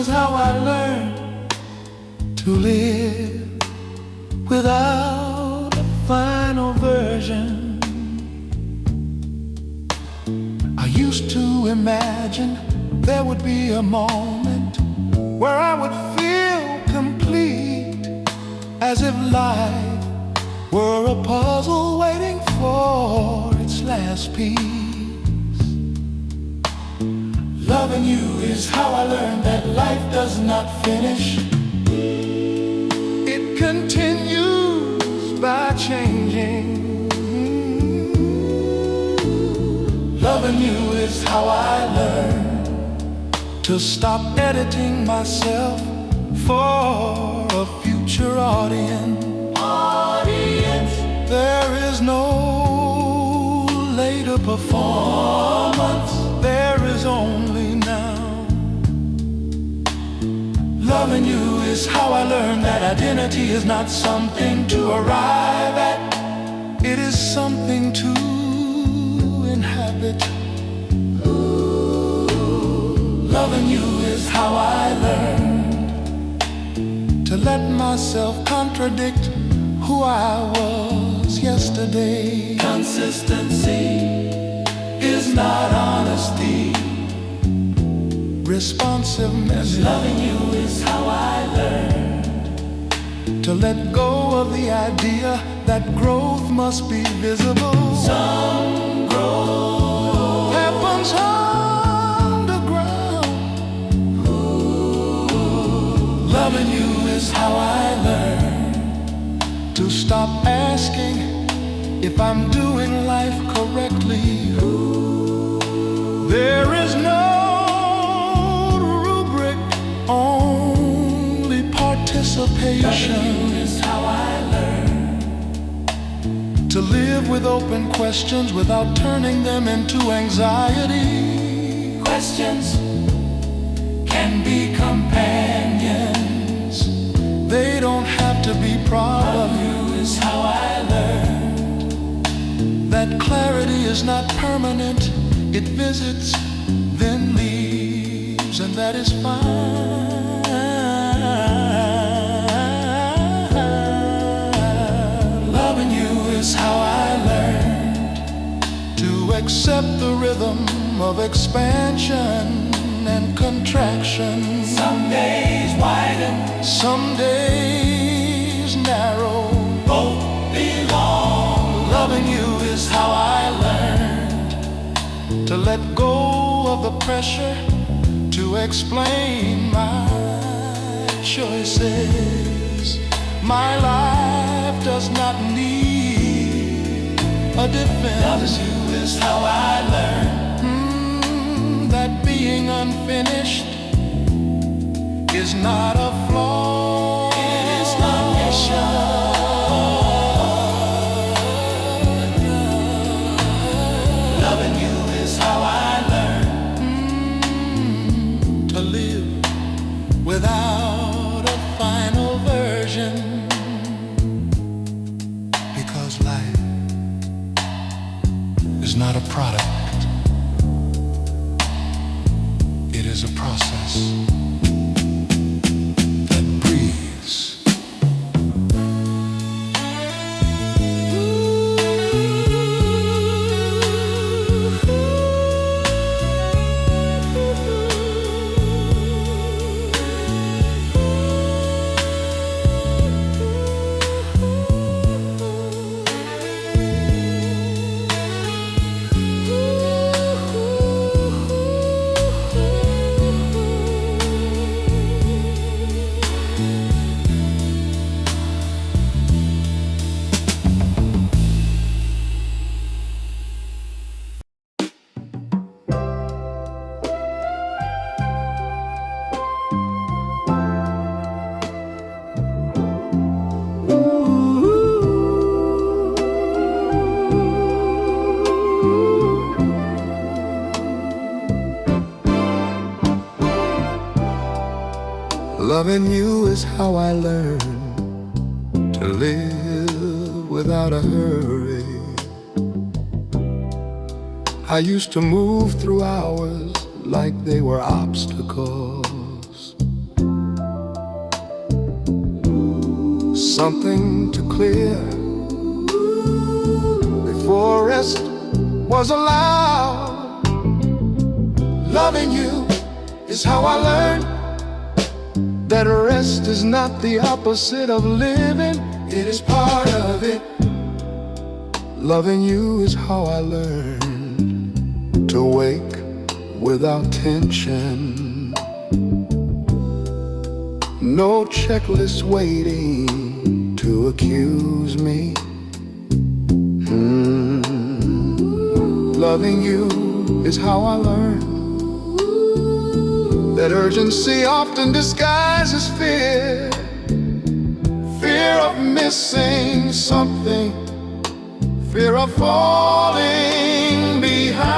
is how I learned to live without a final version. I used to imagine there would be a moment where I would feel complete, as if life were a puzzle waiting for its last piece. Loving you is how I learned that life does not finish. It continues by changing. Loving you is how I learned to stop editing myself for a future audience. There is no later performance, there is only now. Loving you is how I learned that identity is not something to arrive at. It is something to inhabit. Loving you is how I learned to let myself contradict who I was yesterday. Consistency is not honesty. Responsiveness. Loving you is how I learned to let go of the idea that growth must be visible. Some growth happens underground. Loving you is how I learned to stop asking if I'm doing life correctly. There is no rubric, only participation. Loving you is how I learned to live with open questions without turning them into anxiety. Questions can be companions, they don't have to be problems. Loving you is how I learned that clarity is not permanent. It visits, then leaves, and that is fine. Loving you is how I learned to accept the rhythm of expansion and contraction. Some days widen, some days narrow. Both belong. Loving you is how I learned to let go of the pressure to explain my choices. My life does not need a defense. Loving you is how I learned that being unfinished is not a flaw. It is not mission. Loving you is how I learned to live without a final version. Because life is not a product, it is a process that breathes. Loving you is how I learned to live without a hurry. I used to move through hours like they were obstacles. something to clear before rest was allowed. Loving you is how I learned that rest is not the opposite of living, it is part of it. Loving you is how I learned to wake without tension. No checklist waiting to accuse me. Loving you is how I learned that urgency often disguises fear. Fear of missing something, fear of falling behind.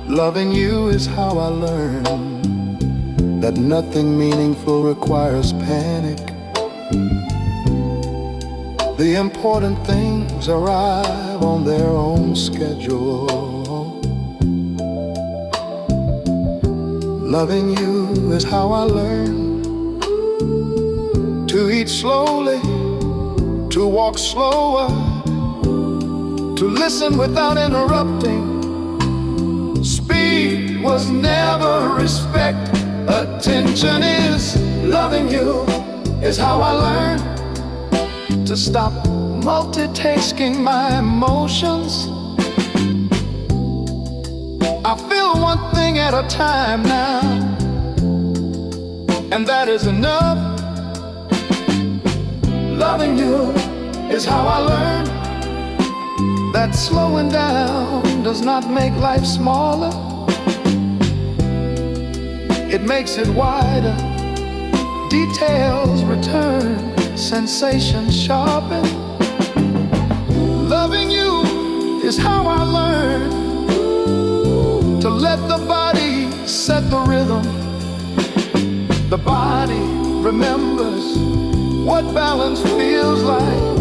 Loving you is how I learned that nothing meaningful requires panic. The important things arrive on their own schedule. Loving you is how I learned to eat slowly, to walk slower, to listen without interrupting. Speed was never respect. Attention is loving you, is how I learned to stop multitasking my emotions. I feel one thing at a time now, and that is enough. Loving you is how I learned that slowing down does not make life smaller, it makes it wider. Details return, sensations sharpen. Loving you is how I learned to let the body set the rhythm. The body remembers what balance feels like.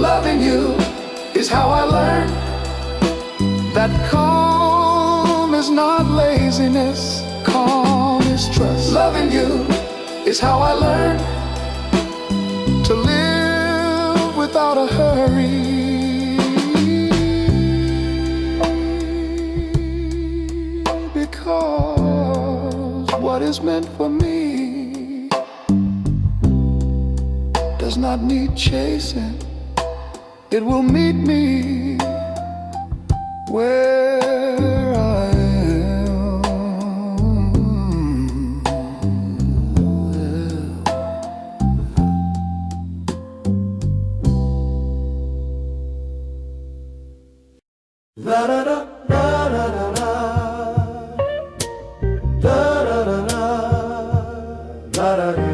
Loving you is how I learned that calm is not laziness, calm is trust. Loving you is how I learned to live without a hurry. Because what is meant for me does not need chasing. It will meet me where I am. La da da da da da da da da da da da da.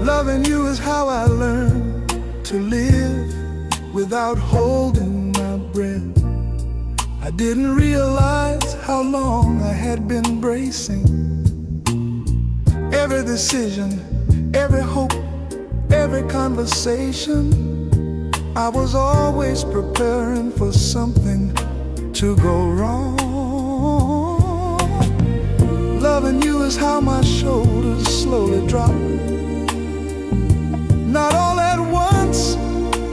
Loving you is how I learned to live without holding my breath. I didn't realize how long I had been bracing. Every decision, every hope, every conversation, I was always preparing for something to go wrong. Loving you is how my shoulders slowly drop. Not all at once,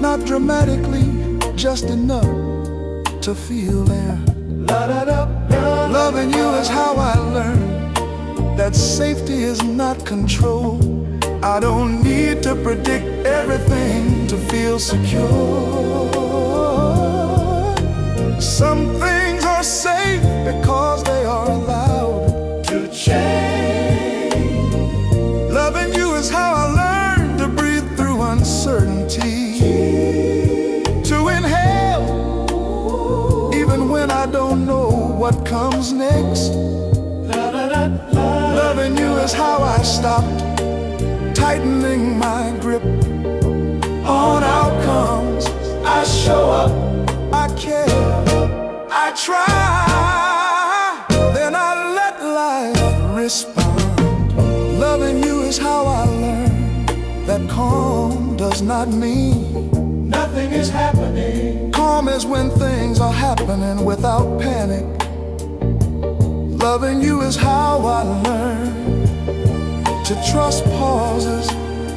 not dramatically, just enough to feel there. Loving you is how I learned that safety is not control. I don't need to predict everything to feel secure. Some things are safe because they are allowed to change. Loving you is how I learned to breathe through uncertainty, to inhale even when I don't know what comes next. Loving you is how I stopped tightening my grip on outcomes. I show up, I care, I try, then I let life respond. Loving you is how I learned that calm does not mean nothing is happening. Calm is when things are happening without panic. Loving you is how I learn to trust pauses.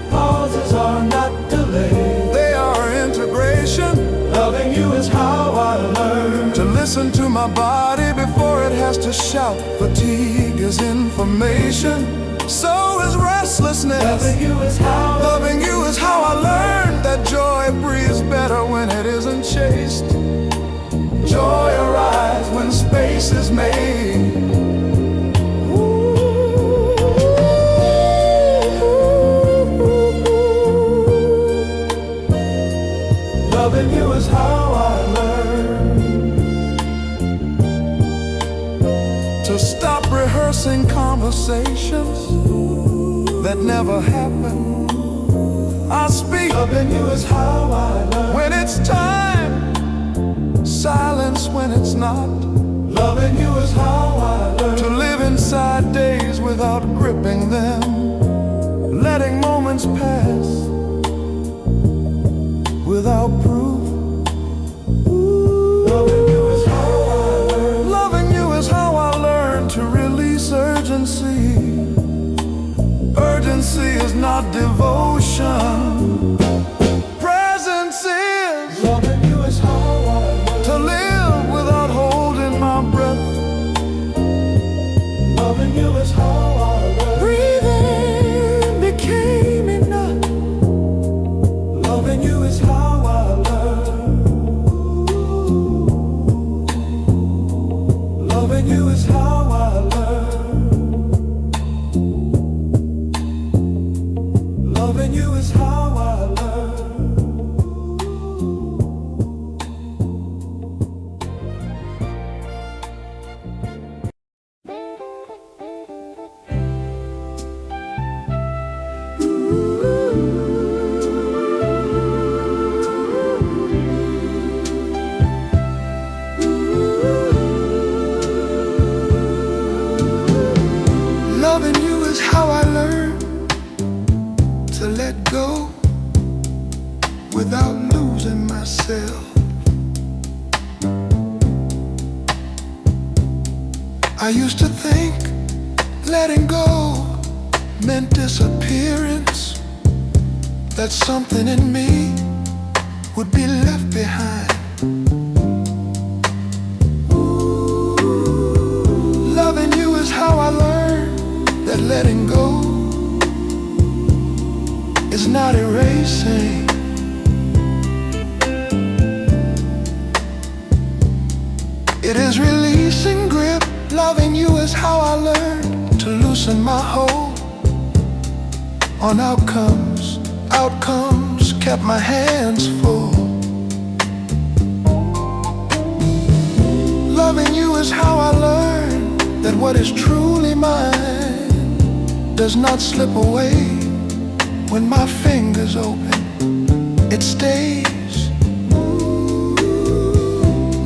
Pauses are not delays, they are integration. Loving you is how I learn to listen to my body before it has to shout. Fatigue is information, so is restlessness. Loving you is how I learned that joy breathes better when it isn't chased. Joy arrives when space is made. Loving you is how I learn to stop rehearsing conversations that never happen. I speak. Loving you is how I learn when it's time, silence when it's not. Loving you is how I learn to live inside days without gripping them, letting moments pass without proof. Loving you is how I learn. Loving you is how I learn to release urgency. Urgency is not devotion. Presence is. Loving you is how I learn to live without holding my breath. Loving you is how I learn. Breathing became enough. Loving you is how I learn. Loving you is how I learn. Loving you is how I learn. Loving you is how I learn to let go without losing myself. I used to think letting go meant disappearance, that something in me would be left behind. Loving you is how I learned that letting go is not erasing. It is releasing grip. Loving you is how I learned to loosen my hold on outcomes. Outcomes kept my hands full. Loving you is how I learned that what is truly mine does not slip away when my fingers open. It stays.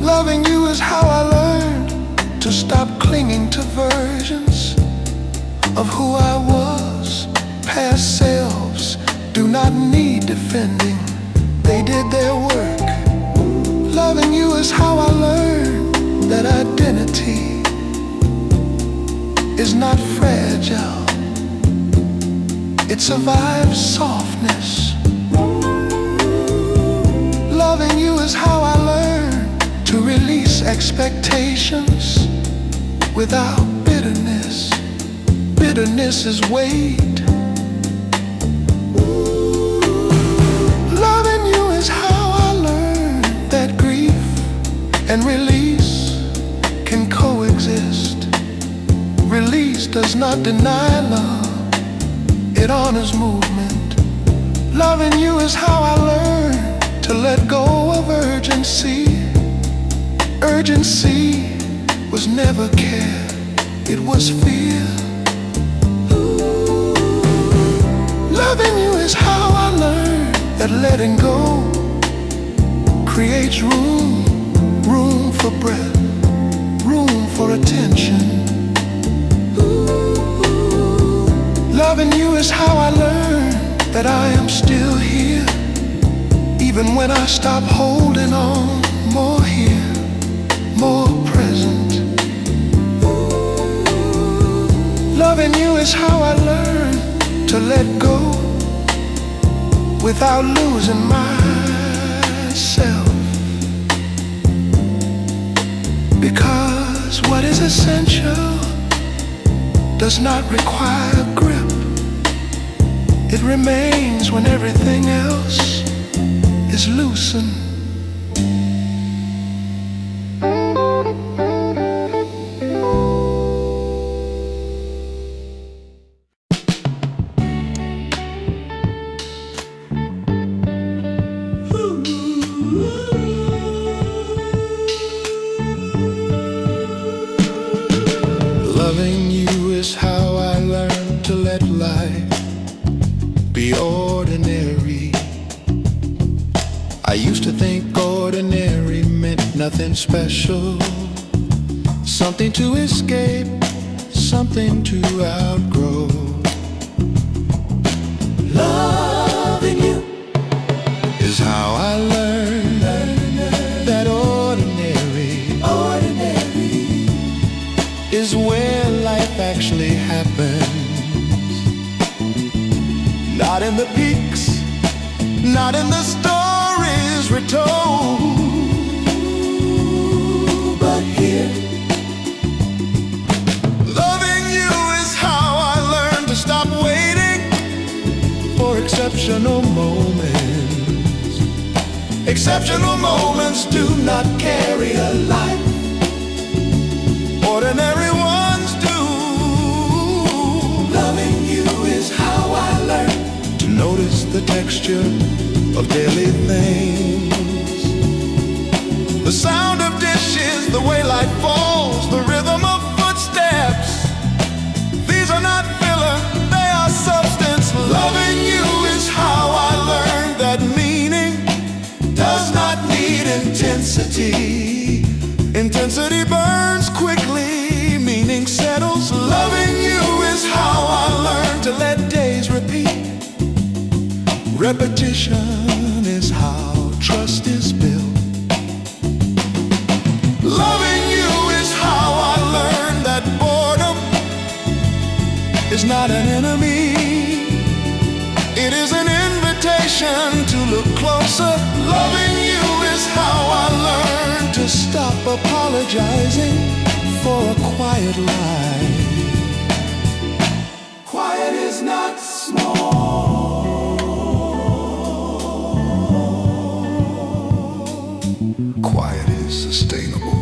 Loving you is how I learned to stop clinging to versions of who I was. Past selves do not need defending, they did their work. Loving you is how I learned that identity is not fragile, it survives softness. Loving you is how I learned to release expectations without bitterness. Bitterness is weight. Loving you is how I learned that grief and release can coexist. Release does not deny love, it honors movement. Loving you is how I learned to let go of urgency. Urgency was never care, it was fear. Loving you is how I learned that letting go creates room. Room for breath, room for attention. Loving you is how I learned that I am still here, Even when I stop holding on, more here, more present. Loving you is how I learn to let go without losing myself. Because what is essential does not require grip. It remains when everything else is loosened. Loving you is how I learned to let life be ordinary. I used to think ordinary meant nothing special, something to escape, something to outgrow. Loving you is how I learned that ordinary is where life actually happens. Not in the peaks, not in the stories retold, but here. Loving you is how I learned to stop waiting for exceptional moments. Exceptional moments do not carry a life, ordinary ones do. Loving you is how I learned to notice the texture of daily things, the sound of dishes, the way light falls, the rhythm of footsteps. These are not filler, they are substance. Loving you is how I learned that meaning does not need intensity. Intensity burns quickly, meaning settles. Loving you is how I learned to let days repeat. Repetition is how trust is built. Loving you is how I learned that boredom is not an enemy. It is an invitation to look closer. Loving you is how I learned to stop apologizing for a quiet life. Quiet is not small. Quiet is sustainable.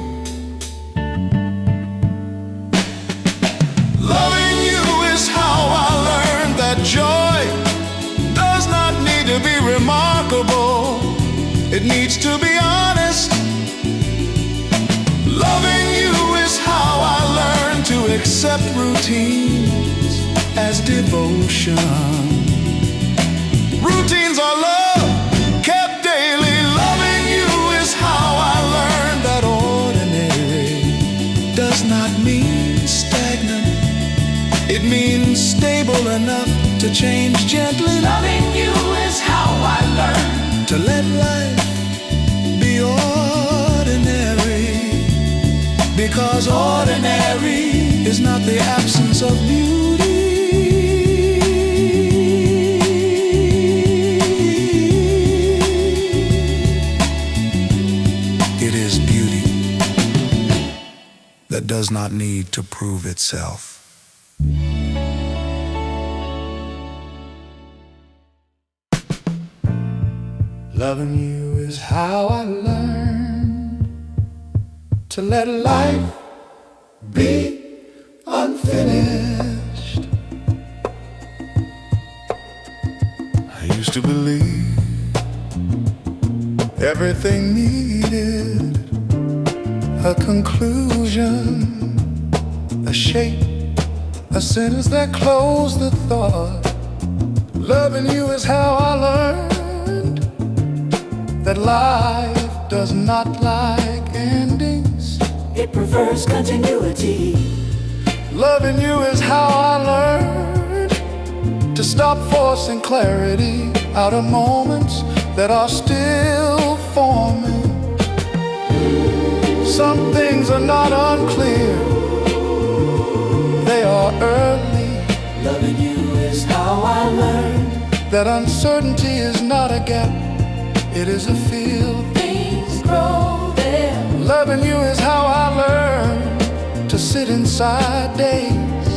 Loving you is how I learned that joy does not need to be remarkable. It needs to be honest. Loving you is how I learned to accept routines as devotion. Routines are love, kept daily. Loving you is how I learned that ordinary does not mean stagnant. It means stable enough to change gently. Loving you is how I learned to let life be ordinary. Because ordinary is not the absence of beauty. It is beauty that does not need to prove itself. Loving you is how I learned to let life be unfinished. I used to believe everything needed a conclusion, a shape, a sentence that closed the thought. Loving you is how I learned that life does not like endings. It prefers continuity. Loving you is how I learned to stop forcing clarity out of moments that are still forming. Some things are not unclear, they are early. Loving you is how I learned That uncertainty is not a gap, it is a field. things grow there. Loving you is how I learned to sit inside days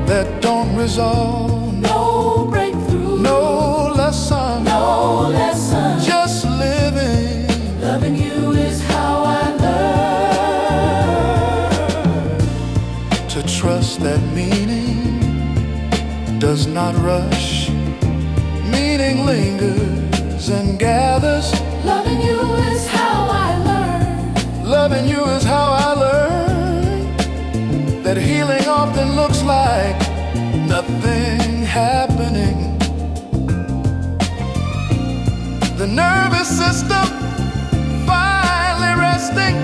that don't resolve. No breakthrough, No lesson, no lesson. just living. Loving you is how I learned To trust that meaning does not rush. Meaning lingers and gathers. Loving you is how I learned. Loving you is how I learned that healing often looks like nothing happening. The nervous system finally resting.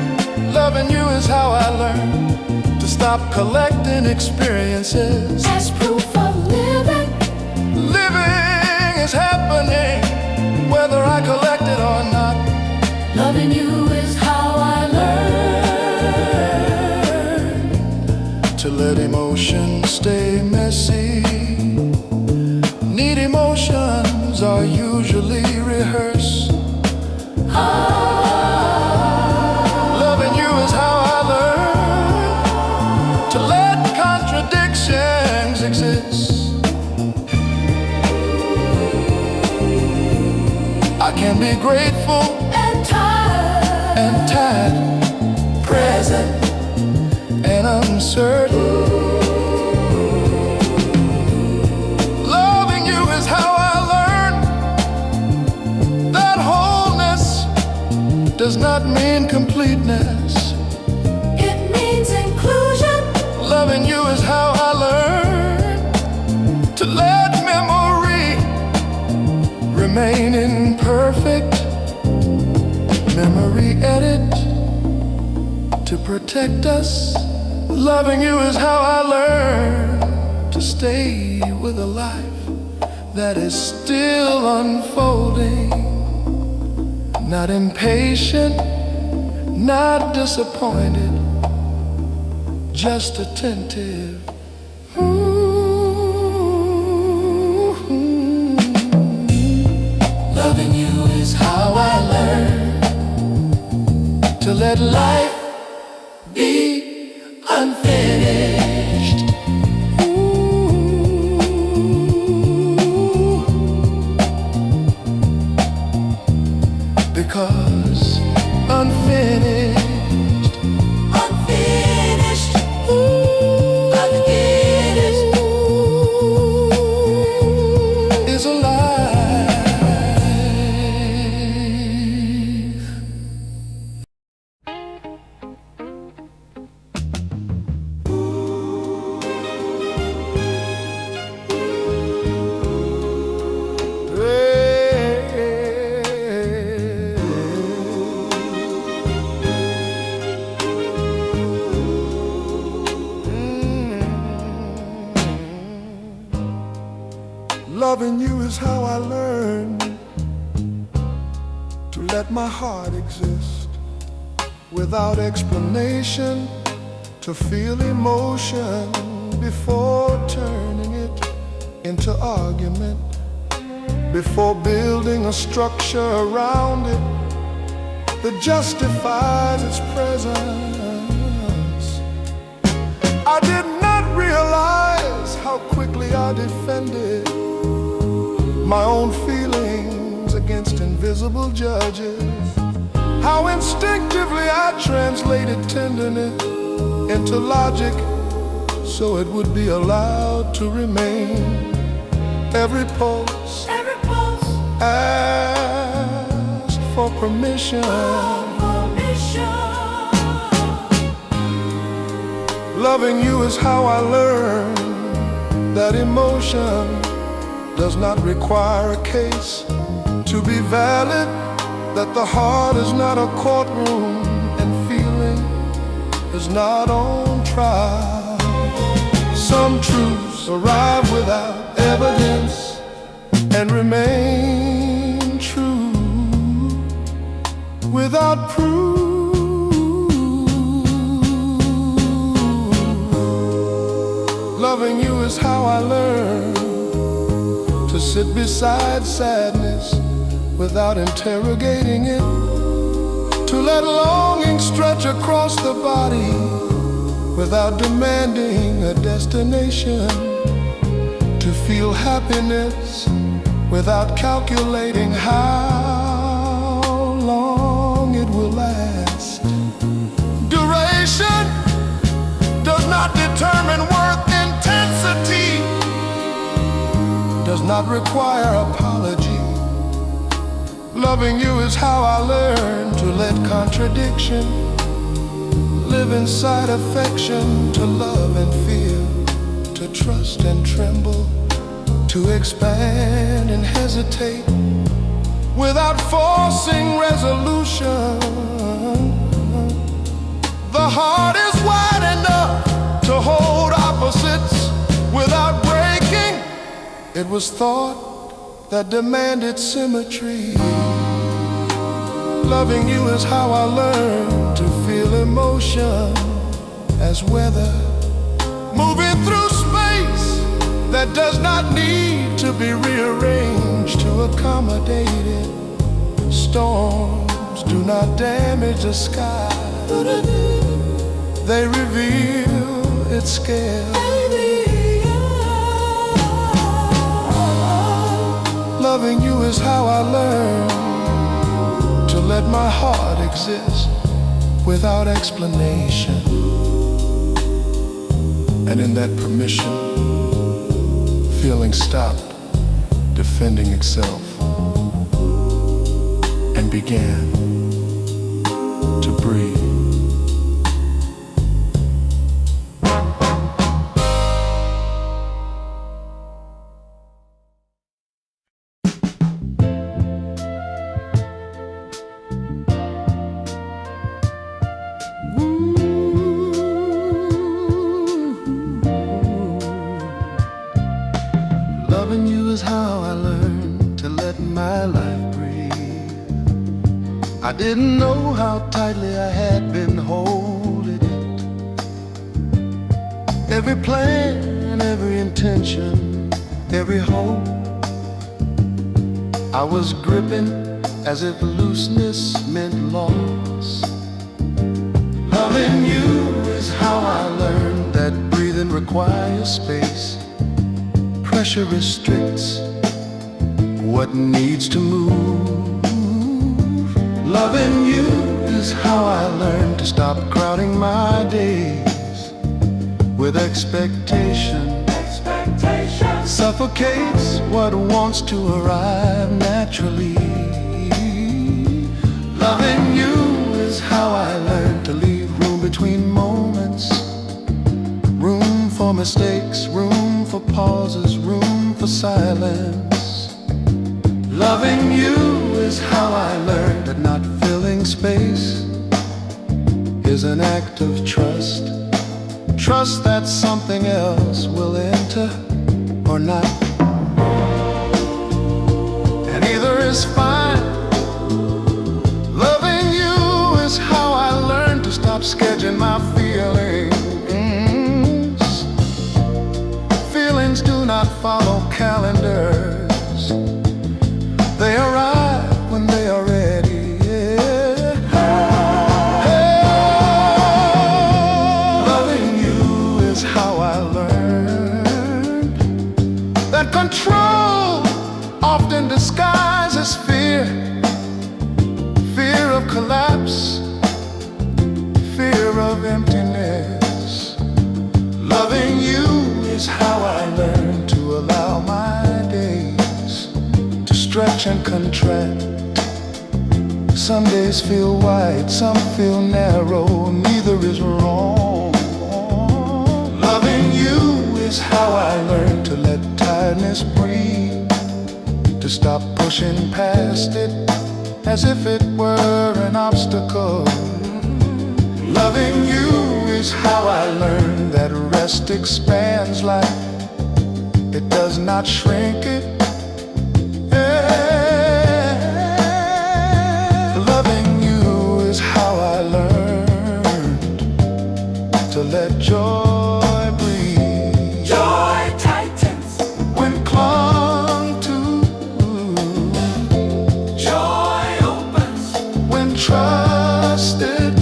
Loving you is how I learned to stop collecting experiences. As proof of living, Living is happening whether I collect it or not. loving you is how I learned To let emotions stay messy. Neat emotions are usually rehearsed. Loving you is how I learned to let contradictions exist. I can be grateful and tired, present. and uncertain. Loving you is how I learned that wholeness does not mean completeness. It means inclusion. Loving you is how I learned to let memory remain imperfect. Memory edit to protect us. Loving you is how I learned to stay with a life that is still unfolding. Not impatient, not disappointed, just attentive. Loving you is how I learned To let life be unfinished. because unfinished Unfinished, unfinished is alive. Loving you is how I learned to let my heart exist without explanation, to feel emotion before turning it into argument, before building a structure around it that justifies its presence. I did not realize how quickly I defended my own feelings against invisible judges, how instinctively I translated tenderness into logic so it would be allowed to remain. Every pulse asked for permission. Loving you is how I learned that emotion does not require a case to be valid, that the heart is not a courtroom and feeling is not on trial. Some truths arrive without evidence and remain without proof. Loving you is how I learned to sit beside sadness without interrogating it, to let longing stretch across the body without demanding a destination, to feel happiness without calculating how long it will last. Duration does not determine worth. Intensity does not require apology. Loving you is how I learned to let contradiction live inside affection, to love and fear, to trust and tremble, to expand and hesitate without forcing resolution. The heart is wide enough to hold opposites without breaking. It was thought that demanded symmetry. Loving you is how I learned to feel emotion as weather, moving through space that does not need to be rearranged to accommodate it. Storms do not damage the sky, they reveal its scale. Loving you is how I learned to let my heart exist without explanation. And in that permission, feeling stopped defending itself and began to breathe. Loving you is how I learned to let my life breathe. I didn't know how tightly I had been holding it. Every plan, every intention, every hope, I was gripping as if looseness meant loss. Loving you is how I learned that breathing requires space. Pressure restricts what needs to move. Loving you is how I learned to stop crowding my days with expectation. Suffocates what wants to arrive naturally. Loving you is how I learned to leave room between moments, room for mistakes, room for pauses, room for silence. Loving you is how I learned that not filling space is an act of trust. Trust that something else will enter or not, and either is fine. Loving you is how I learned to stop sketching my feelings. Feelings do not follow calendars, they arrive when they are ready. Loving you is how I learned that control often disguises fear. Fear of collapse, fear of emptiness. Loving you is how I learned to allow my days to stretch and contract. Some days feel wide, some feel narrow, neither is wrong. Loving you is how I learned to let tiredness breathe, to stop pushing past it as if it were an obstacle. Loving you is how I learned that rest expands life, it does not shrink it. Loving you joy brings. Joy tightens When clung to, joy opens when trusted.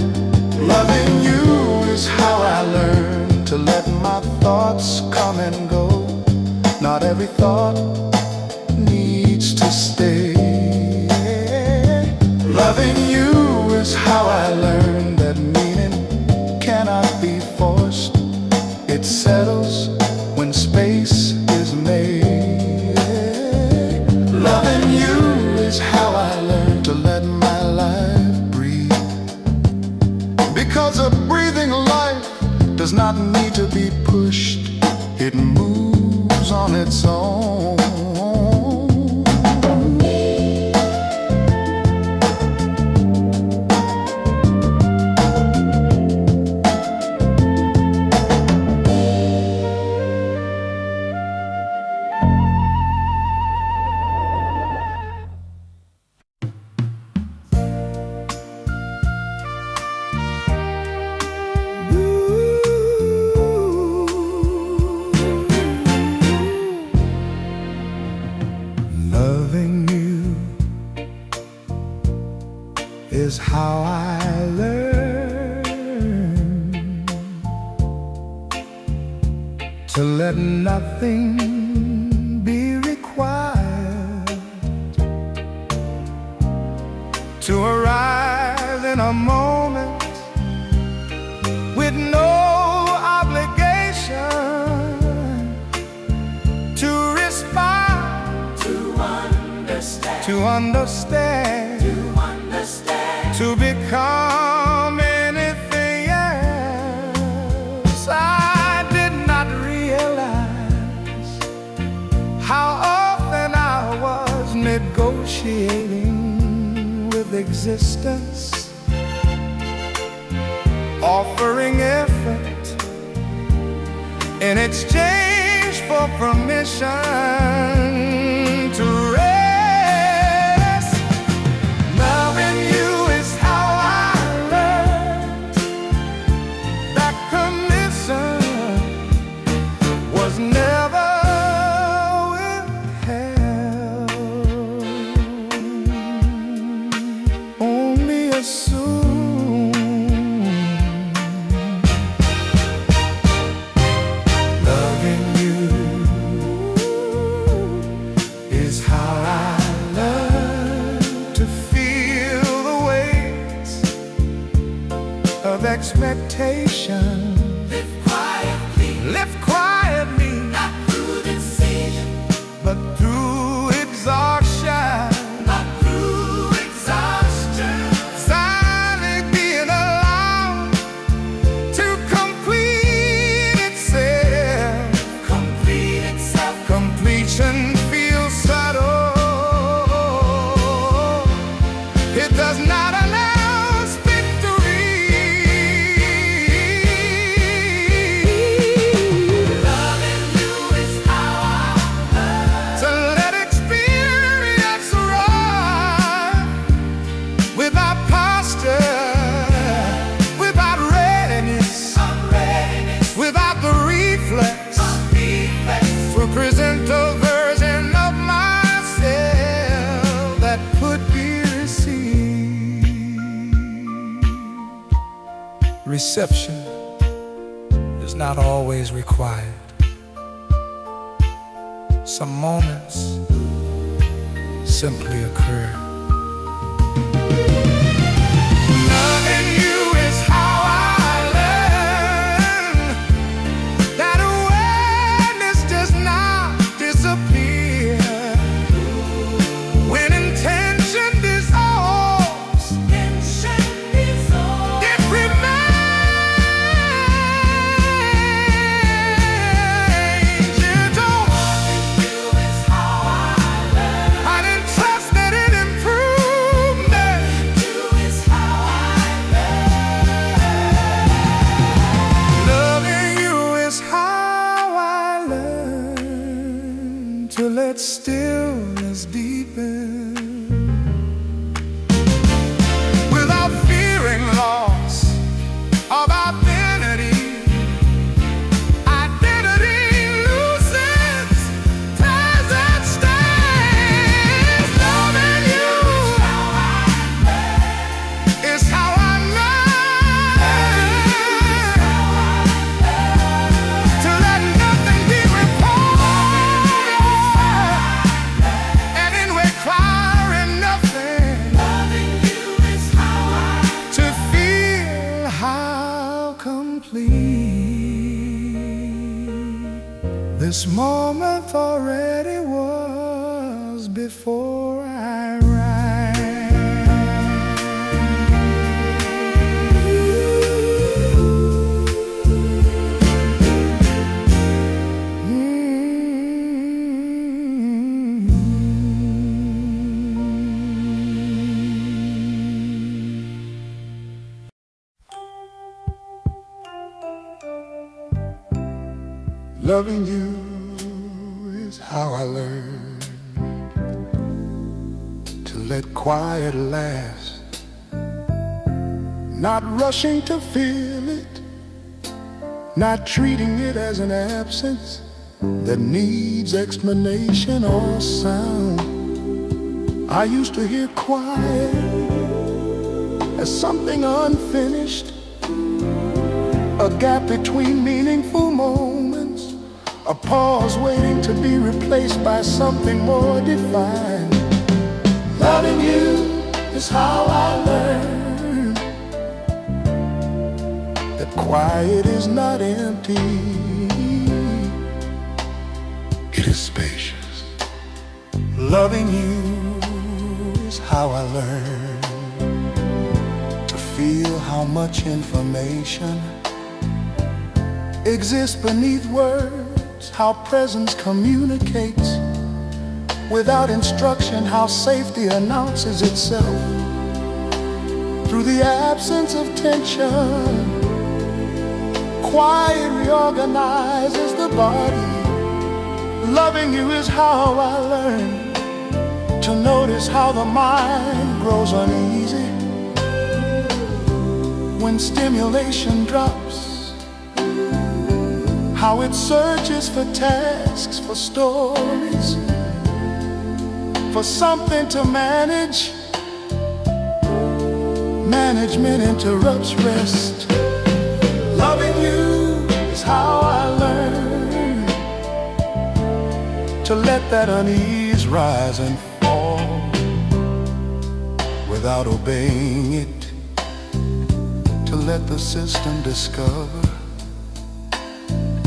Loving you is how I learn to let my thoughts come and go. Not every thought needs to stay. Loving you is how I learned that meaning cannot be forced. It settles when space is made. Loving you is how I learned to let my life breathe. Because a breathing life does not need to be pushed. It moves on its own. Loving you is how I learn to let nothing be required, to arrive in a moment with no obligation, to respond, to understand, to become anything else. I did not realize how often I was negotiating with existence, offering effort in exchange for permission to rest. Loving you is how I learned that commission was never withheld, only assumed. Loving you is how I learned to feel the weight of expectation. Live quietly, not through decision, but through exhaustion. Silently being allowed to complete itself. Completion feels subtle. It does not announce victory. loving you is how I learn. To let experience arrive without posture, without readiness, without the reflex to present a version of myself that could be received. Reception is not always required. Some moments simply occur. Loving you is how I learn that awareness does not disappear when intention dissolves. It remains. You don't. I didn't trust that it improved me. Loving you is how I learned to let stillness deepen without fearing loss of identity. This moment already was before I ran. Loving you is how I learned to let quiet last, not rushing to feel it, not treating it as an absence that needs explanation or sound. I used to hear quiet as something unfinished, a gap between meaningful moments, a pause waiting to be replaced by something more defined. Loving you is how I learned that quiet is not empty, it is spacious. Loving you is how I learned to feel how much information exists beneath words, how presence communicates without instruction, how safety announces itself through the absence of tension. Quiet reorganizes the body. Loving you is how I learn to notice how the mind grows uneasy when stimulation drops, how it searches for tasks, for stories, for something to manage. Management interrupts rest. Loving you is how I learn to let that unease rise and fall without obeying it, to let the system discover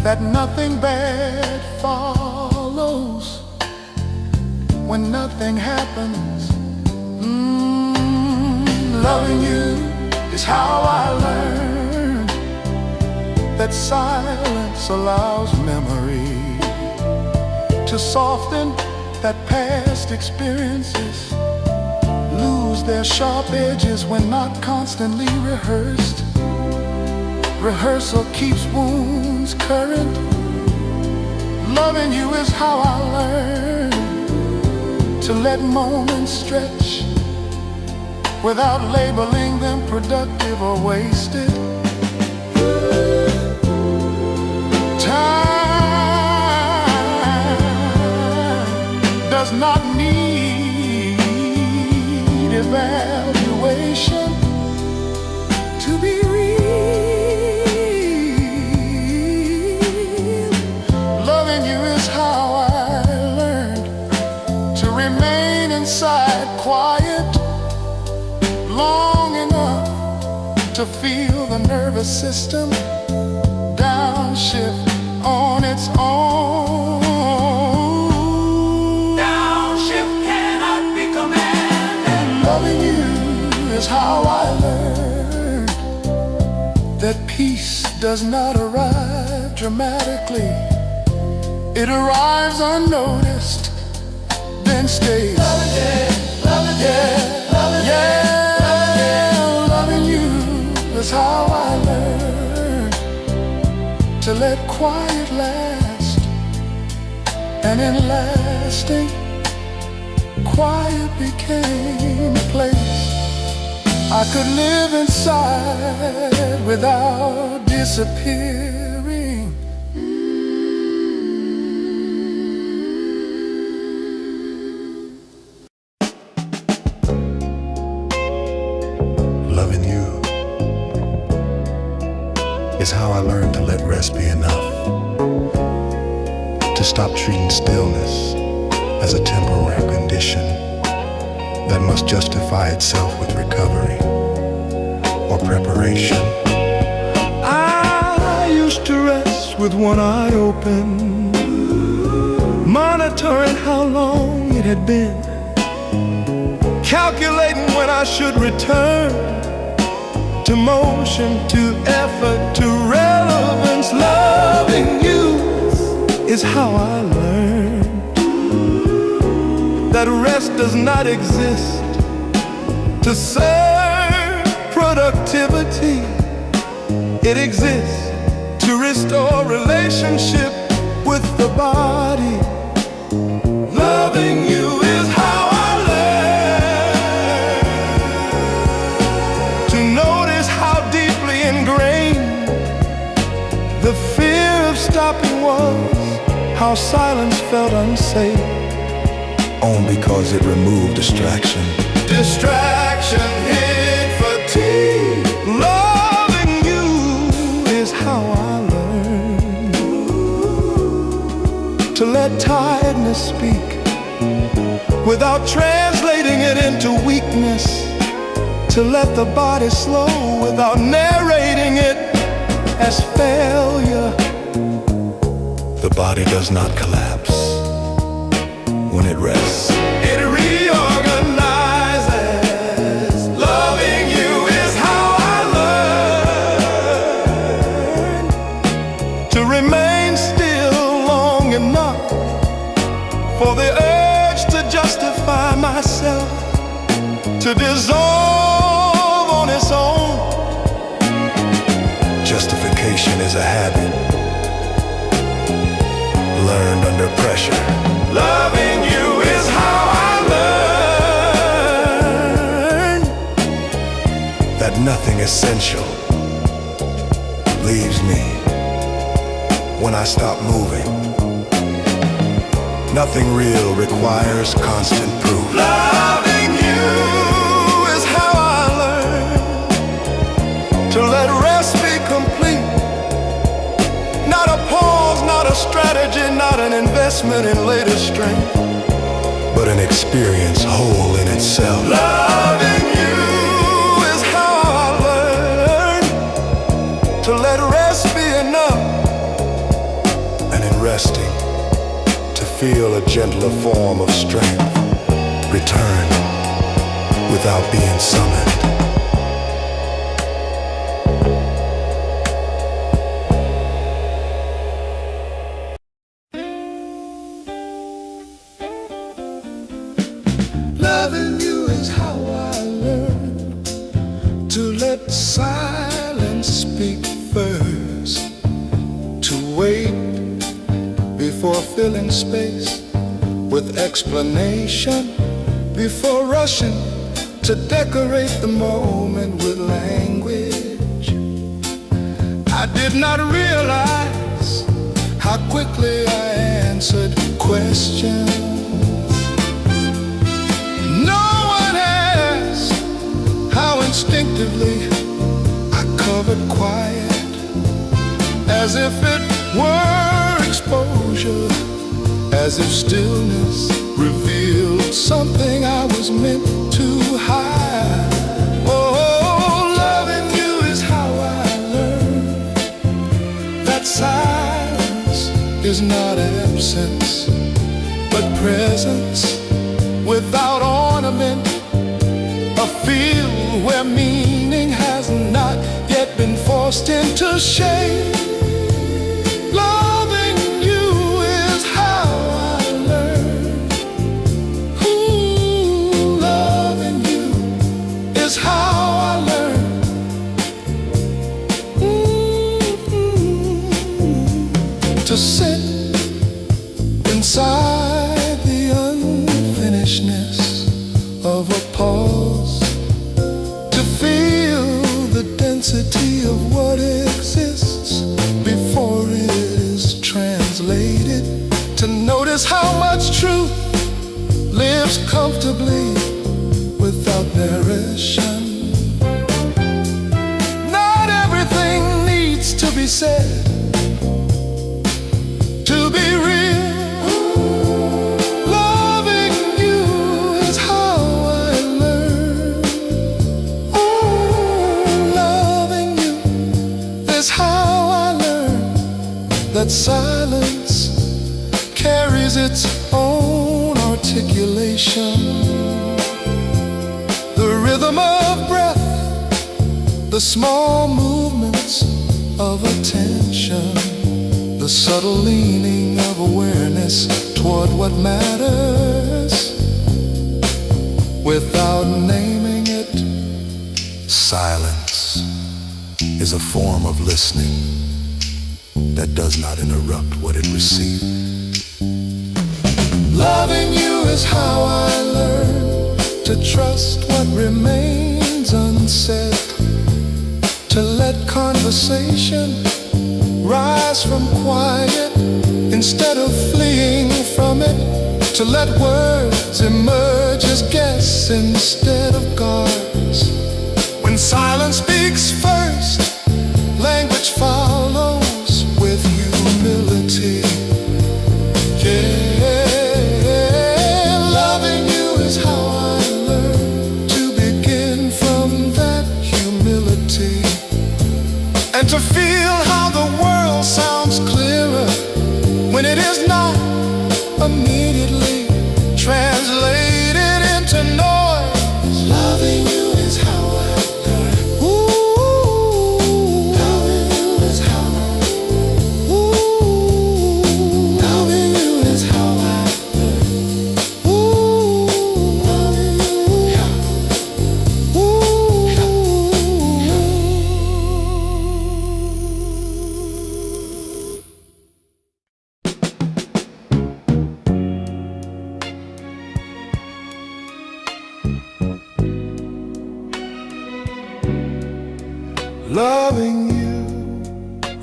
that nothing bad follows when nothing happens. Loving you is how I learned that silence allows memory to soften, that past experiences lose their sharp edges when not constantly rehearsed. Rehearsal keeps wounds current. Loving you is how I learn to let moments stretch without labeling them productive or wasted. Time does not need evaluation to be real. Loving you is how I learned to remain inside quiet long enough to feel the nervous system downshift on its own. Downshift cannot be commanded. Loving you is how I learned that peace does not arrive dramatically. It arrives unnoticed, then stays. Love it, yeah, love it, yeah, love it, yeah. That's how I learned to let quiet last, and in lasting, quiet became a place I could live inside without disappearing. Loving you is how I learned to let rest be enough, to stop treating stillness as a temporary condition that must justify itself with recovery or preparation. I used to rest with one eye open, monitoring how long it had been, calculating when I should return to motion, to effort, to relevance. Loving you is how I learned that rest does not exist to serve productivity. It exists to restore relationship with the body. Loving you is how I learned to notice how deeply ingrained the fear of stopping was, how silence felt unsafe, only because it removed distraction. Distraction hid fatigue. Loving you is how I learned to let tiredness speak without translating it into weakness, to let the body slow without narrating it as failure. The body does not collapse when it rests. It reorganizes. Loving you is how I learn to remain still long enough for the urge to justify myself, to dissolve on its own. Justification is a habit learned under pressure. Loving you is how I learn that nothing essential leaves me when I stop moving. Nothing real requires constant proof. Loving you is how I learn to let rest be complete. Not a pause, not a strategy, not an investment in later strength, but an experience whole in itself. Loving you is how I learn to let rest be enough, and in resting, to feel a gentler form of strength return without being summoned. Loving you is how I learn to let silence speak first, to wait before filling space with explanation, before rushing to decorate the moment with language. I did not realize how quickly I answered questions. Instinctively, I covered quiet as if it were exposure, as if stillness revealed something I was meant to hide. Oh, loving you is how I learned that silence is not absence, but presence without ornament. A field where meaning has not yet been forced into shape. Loving you is how I learn. Ooh, loving you is how I learn. To sit inside the unfinishedness of a pause, to feel the density of what exists before it is translated, to notice how much truth lives comfortably without narration. Not everything needs to be said to be real. That silence carries its articulation, the rhythm of breath, the small movements of attention, the subtle leaning of awareness toward what matters without naming it. Silence is a form of listening that does not interrupt what it receives. Loving you is how I learn to trust what remains unsaid, to let conversation rise from quiet instead of fleeing from it, to let words emerge as guests instead of guards. When silence speaks first, language follows with humility. Yeah, loving you is how I learn to begin from that humility, and to feel how the world sounds clearer when it is not immediately translated into noise. Loving you is how I learn. Ooh, loving you is how I learn. Ooh, loving you is how I learn. Ooh, loving you. Loving you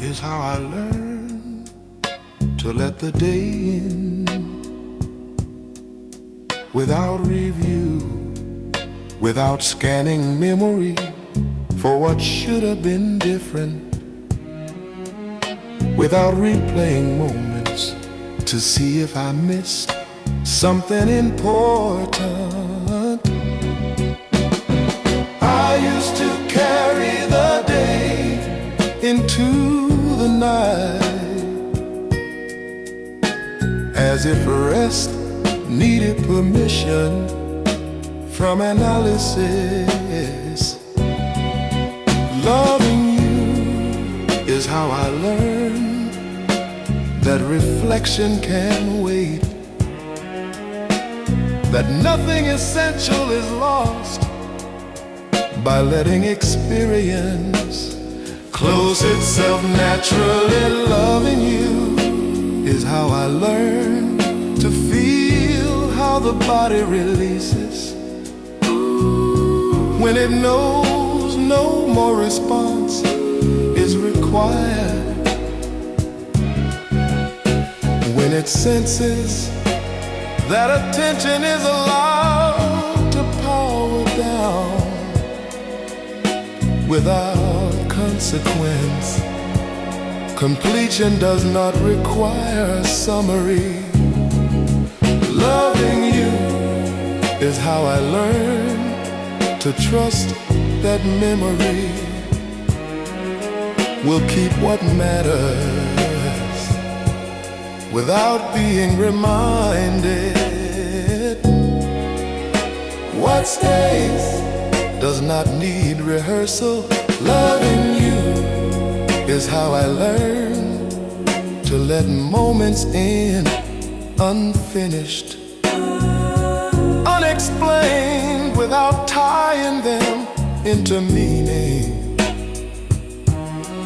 is how I learn to let the day in without review, without scanning memory for what should have been different, without replaying moments to see if I missed something important. I used to carry the day into the night as if rest needed permission from analysis. Loving you is how I learned that reflection can wait, that nothing essential is lost by letting experience close itself naturally. Loving you is how I learn to feel how the body releases when it knows no more response is required, when it senses that attention is allowed to power down without consequence. Completion does not require a summary. Loving you is how I learn to trust that memory will keep what matters without being reminded. What stays does not need rehearsal. Loving you is how I learn to let moments end unfinished, unexplained, without tying them into meaning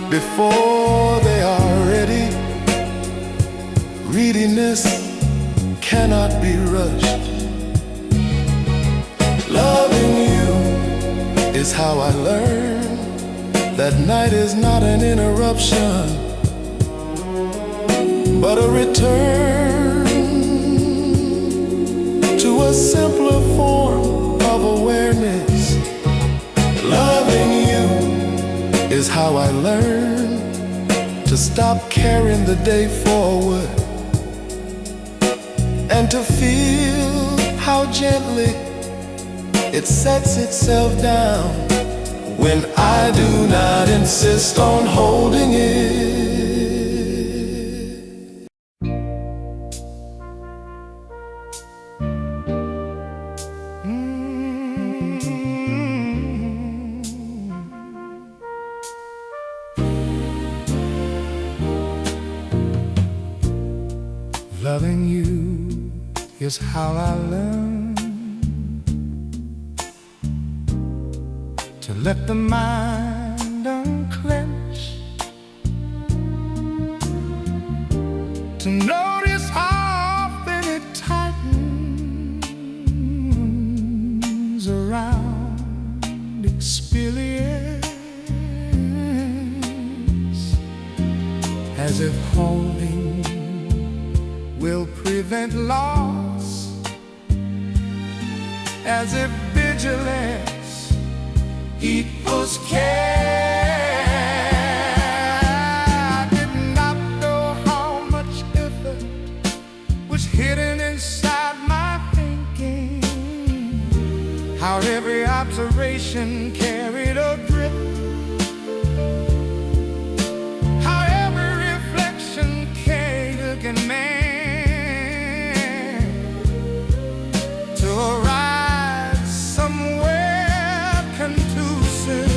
before they are ready. Readiness cannot be rushed. Loving you is how I learn that night is not an interruption, but a return to a simpler form of awareness. Loving you is how I learn to stop carrying the day forward and to feel how gently it sets itself down when I do not insist on holding it. Loving you is how I learn to let the mind unclench, to notice how often it tightens around experience, as if holding will prevent loss, as if vigilance equals care. I did not know how much effort was hidden inside my thinking, how every observation carried a grip, how every reflection carried a command to arrive somewhere conducive.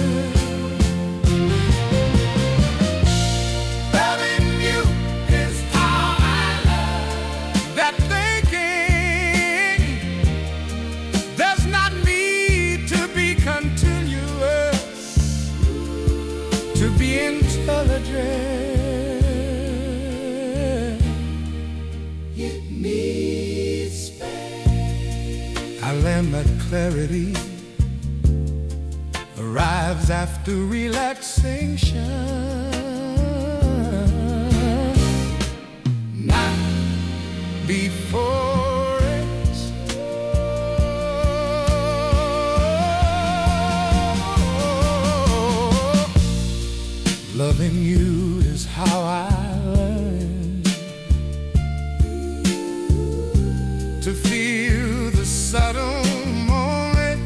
Loving you is how I love. That thinking does not need to be continuous to be intelligent. It needs space. I learned that clarity arrives after relaxation, not before it. Loving you is how I learned to feel the subtle moment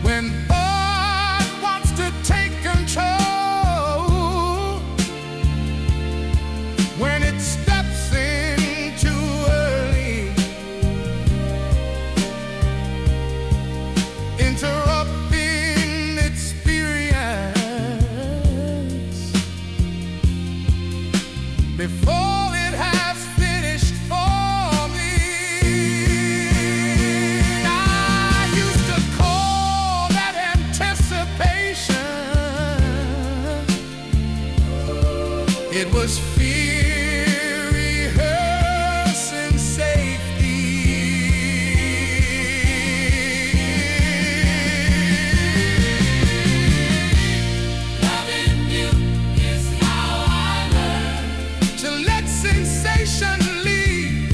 when art wants to take control, when it steps in too early, interrupting experience before it has finished for me. I used to call that anticipation. It was fear rehearsing safety. Loving you is how I learn to let sensation lead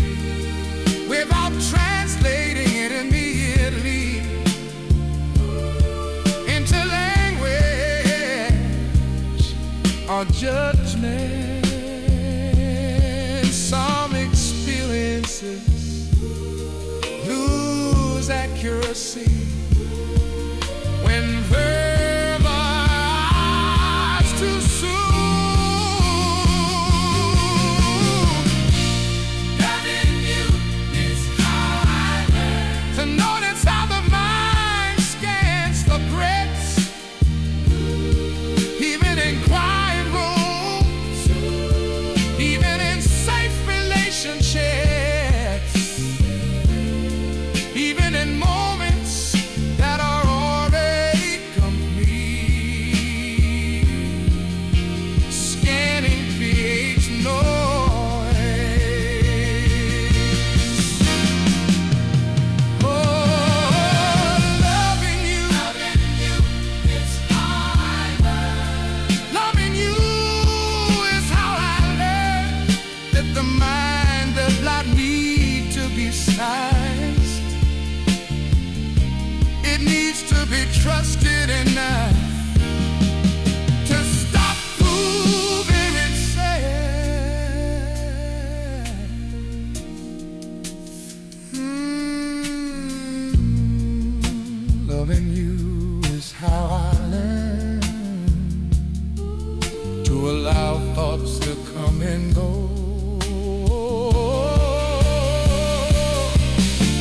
without translating it immediately into language or judgment. Some experiences lose accuracy when verbalized too soon. Loving you is how I learn to notice how the mind scans the breaths, even in quiet rooms, even in safe relationships, even in moments that are already complete. Scanning pH noise. Oh, loving you is how I learn. Loving you is how I learn that the mind does not need to be sized. It needs to be trusted enough to stop proving itself. Loving you is how I learn to allow thoughts to come and go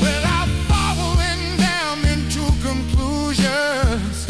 without following them into conclusions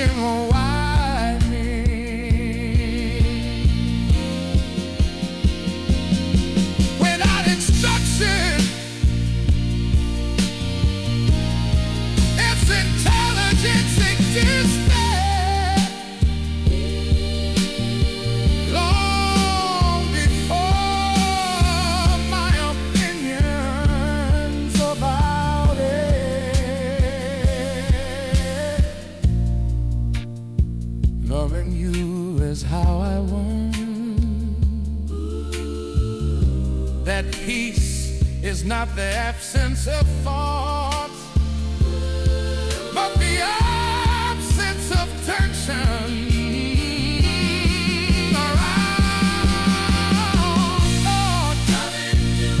asking why me? Without instruction, its intelligence existed long before my opinions about it. Loving you is how I learned that peace is not the absence of thoughts, but the absence of tension around thought. Loving you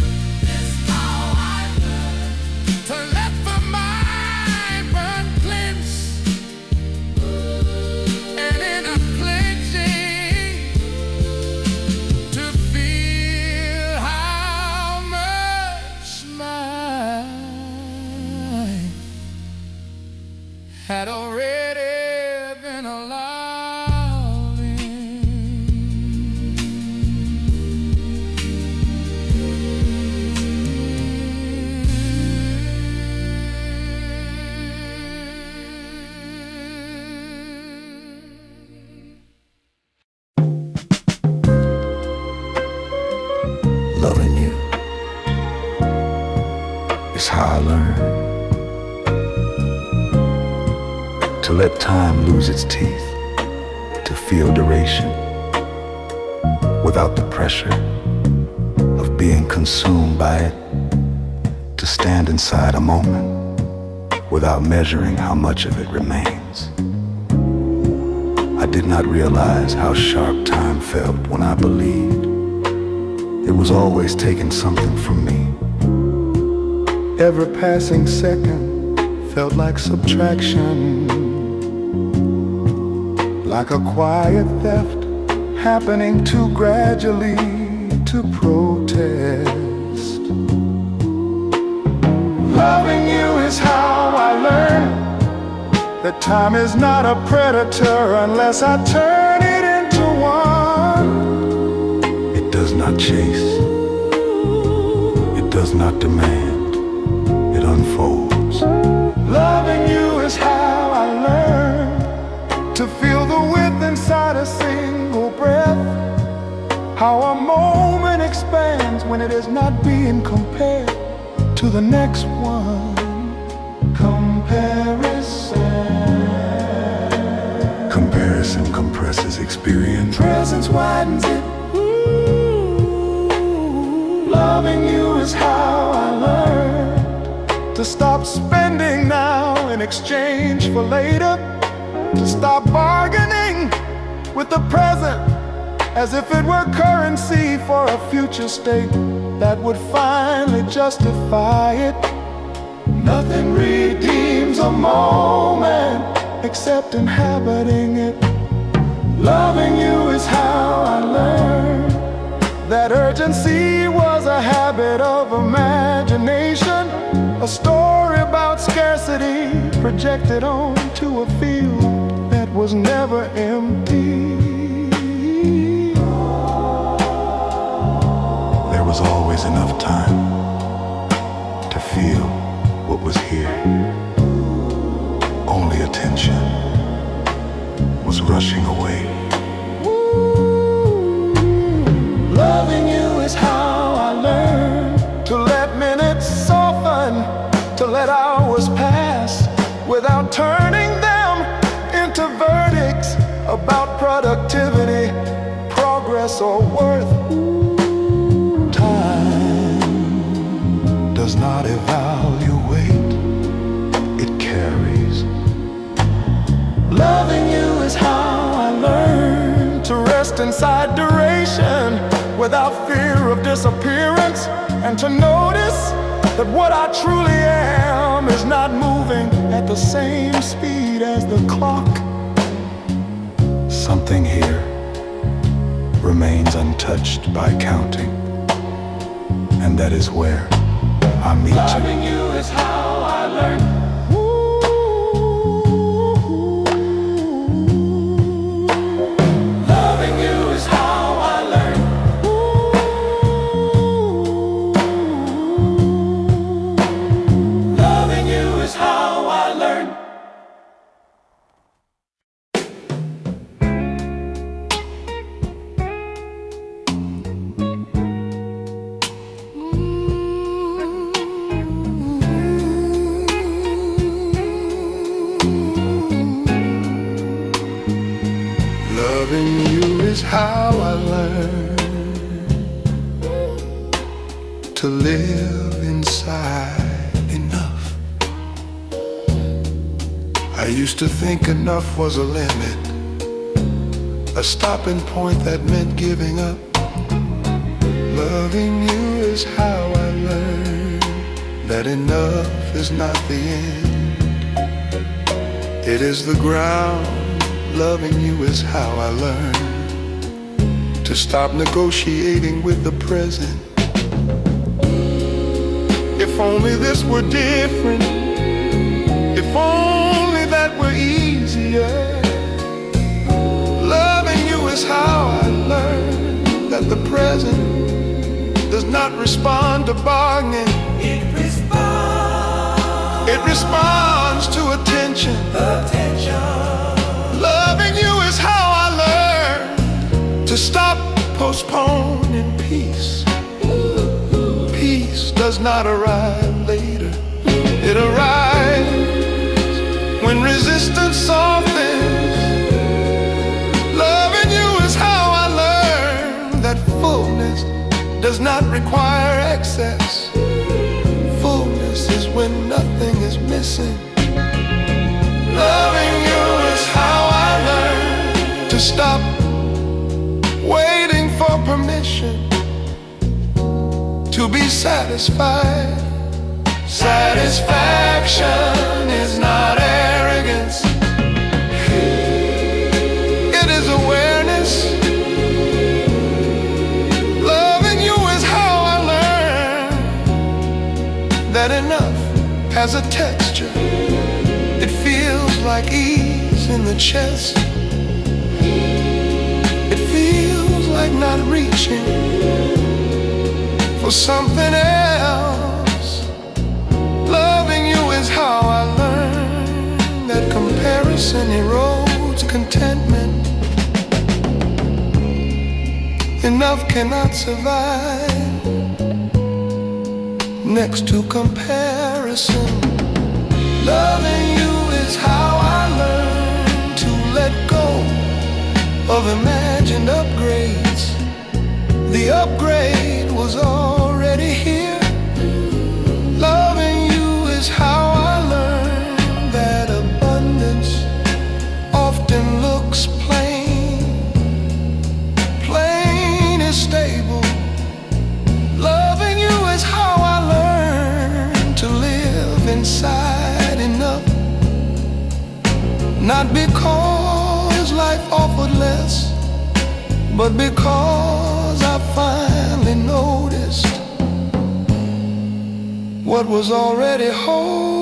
is how I learn to let the mind burn cleanse, and in a cleansing to feel how much mine had already been allowed in. Loving you is how I learned to let time lose its teeth, to feel duration without the pressure of being consumed by it, to stand inside a moment without measuring how much of it remains. I did not realize how sharp time felt when I believed it was always taking something from me. Every passing second felt like subtraction, like a quiet theft happening too gradually to protest. Loving you is how I learned that time is not a predator unless I turn it into one. It does not chase, it does not demand, it unfolds. Loving you is how I learned to feel the width inside a single breath, how a moment expands when it is not being compared to the next one. Comparison compresses experience. Presence widens it. Loving you is how I learned to stop spending now in exchange for later, to stop bargaining with the present as if it were currency for a future state that would finally justify it. Nothing redeems a moment except inhabiting it. Loving you is how I learned that urgency was a habit of imagination, a story about scarcity projected onto a field that was never empty. There was always enough time to feel what was here. Only attention was rushing away. Loving you is how I learned to let minutes soften, to let hours pass without turning them into verdicts about productivity, progress, or worth. Time does not evaluate, it carries. Loving you is how I learned to rest inside duration without fear of disappearance, and to notice that what I truly am is not moving at the same speed as the clock. Something here remains untouched by counting, and that is where I meet you. Loving you is how I learned to live inside enough. I used to think enough was a limit, a stopping point that meant giving up. Loving you is how I learned that enough is not the end. It is the ground. Loving you is how I learned to stop negotiating with the present. If only this were different, if only that were easier. Loving you is how I learned that the present does not respond to bargaining. It responds to attention. Loving you is how I learned to stop postponing peace. Peace does not arrive later. It arrives when resistance softens. Loving you is how I learned that fullness does not require excess. Fullness is when nothing is missing. Loving you is how I learned to stop waiting for permission to be satisfied. Satisfaction is not arrogance. It is awareness. Loving you is how I learned that enough has a texture. It feels like ease in the chest. It feels like not reaching for something else. Loving you is how I learned that comparison erodes contentment. Enough cannot survive next to comparison. Loving you is how I learned to let go of imagined upgrades. The upgrade was already here. Loving you is how I learned that abundance often looks plain. Plain is stable. Loving you is how I learned to live inside enough. Not because life offered less, but because I finally noticed what was already whole.